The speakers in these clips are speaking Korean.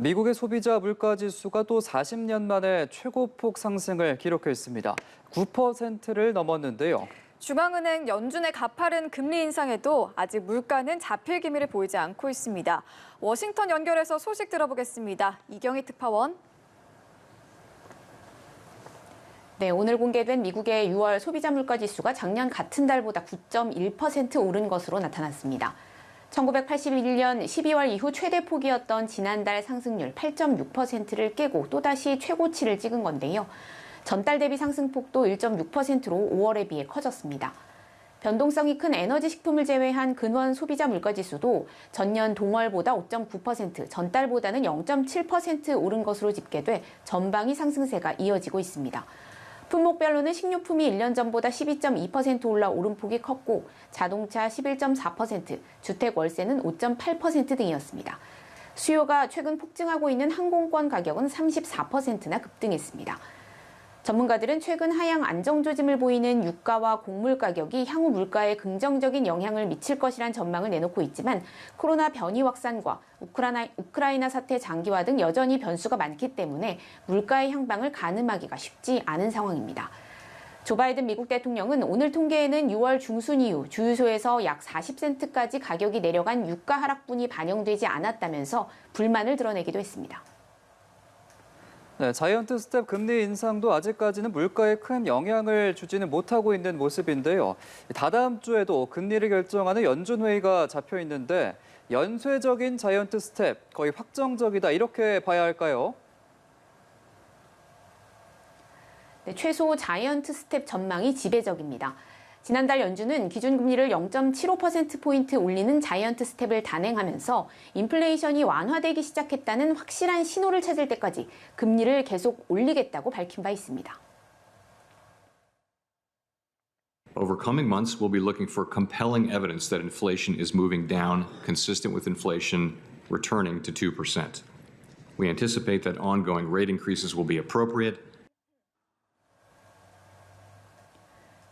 미국의 소비자 물가지수가 또 40년 만에 최고폭 상승을 기록했습니다. 9%를 넘었는데요. 중앙은행 연준의 가파른 금리 인상에도 아직 물가는 잡힐 기미를 보이지 않고 있습니다. 워싱턴 연결해서 소식 들어보겠습니다. 이경희 특파원. 네, 오늘 공개된 미국의 6월 소비자 물가 지수가 작년 같은 달보다 9.1% 오른 것으로 나타났습니다. 1981년 12월 이후 최대 폭이었던 지난달 상승률 8.6%를 깨고 또다시 최고치를 찍은 건데요. 전달 대비 상승폭도 1.6%로 5월에 비해 커졌습니다. 변동성이 큰 에너지 식품을 제외한 근원 소비자 물가 지수도 전년 동월보다 5.9%, 전달보다는 0.7% 오른 것으로 집계돼 전방위 상승세가 이어지고 있습니다. 품목별로는 식료품이 1년 전보다 12.2% 올라 오름폭이 컸고 자동차 11.4%, 주택 월세는 5.8% 등이었습니다. 수요가 최근 폭증하고 있는 항공권 가격은 34%나 급등했습니다. 전문가들은 최근 하향 안정 조짐을 보이는 유가와 곡물 가격이 향후 물가에 긍정적인 영향을 미칠 것이란 전망을 내놓고 있지만 코로나 변이 확산과 우크라이나 사태 장기화 등 여전히 변수가 많기 때문에 물가의 향방을 가늠하기가 쉽지 않은 상황입니다. 조 바이든 미국 대통령은 오늘 통계에는 6월 중순 이후 주유소에서 약 40센트까지 가격이 내려간 유가 하락분이 반영되지 않았다면서 불만을 드러내기도 했습니다. 네, 자이언트 스텝 금리 인상도 아직까지는 물가에 큰 영향을 주지는 못하고 있는 모습인데요. 다다음 주에도 금리를 결정하는 연준회의가 잡혀 있는데 연쇄적인 자이언트 스텝, 거의 확정적이다 이렇게 봐야 할까요? 네, 최소 자이언트 스텝 전망이 지배적입니다. 지난달 연준은 기준금리를 0.75%포인트 올리는 자이언트 스텝을 단행하면서 인플레이션이 완화되기 시작했다는 확실한 신호를 찾을 때까지 금리를 계속 올리겠다고 밝힌 바 있습니다. Over coming months, we'll be looking for compelling evidence that inflation is moving down, consistent with inflation returning to 2%. We anticipate that ongoing rate increases will be appropriate.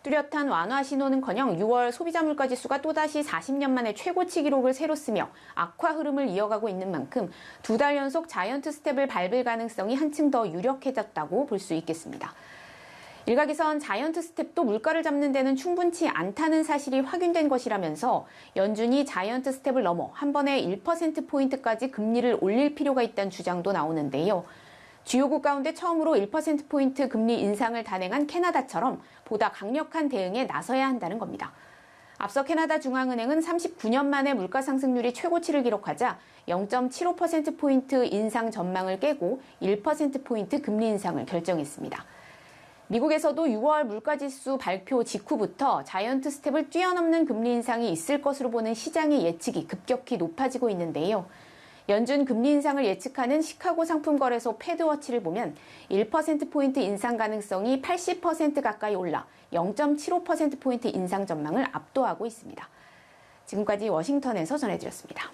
뚜렷한 완화 신호는커녕 6월 소비자 물가 지수가 또다시 40년 만에 최고치 기록을 새로 쓰며 악화 흐름을 이어가고 있는 만큼 2달 연속 자이언트 스텝을 밟을 가능성이 한층 더 유력해졌다고 볼 수 있겠습니다. 일각에선 자이언트 스텝도 물가를 잡는 데는 충분치 않다는 사실이 확인된 것이라면서 연준이 자이언트 스텝을 넘어 한 번에 1%포인트까지 금리를 올릴 필요가 있다는 주장도 나오는데요. 주요국 가운데 처음으로 1%포인트 금리 인상을 단행한 캐나다처럼 보다 강력한 대응에 나서야 한다는 겁니다. 앞서 캐나다 중앙은행은 39년 만에 물가 상승률이 최고치를 기록하자 0.75%포인트 인상 전망을 깨고 1%포인트 금리 인상을 결정했습니다. 미국에서도 6월 물가지수 발표 직후부터 자이언트 스텝을 뛰어넘는 금리 인상이 있을 것으로 보는 시장의 예측이 급격히 높아지고 있는데요. 연준 금리 인상을 예측하는 시카고 상품거래소 패드워치를 보면 1%포인트 인상 가능성이 80% 가까이 올라 0.75%포인트 인상 전망을 압도하고 있습니다. 지금까지 워싱턴에서 전해드렸습니다.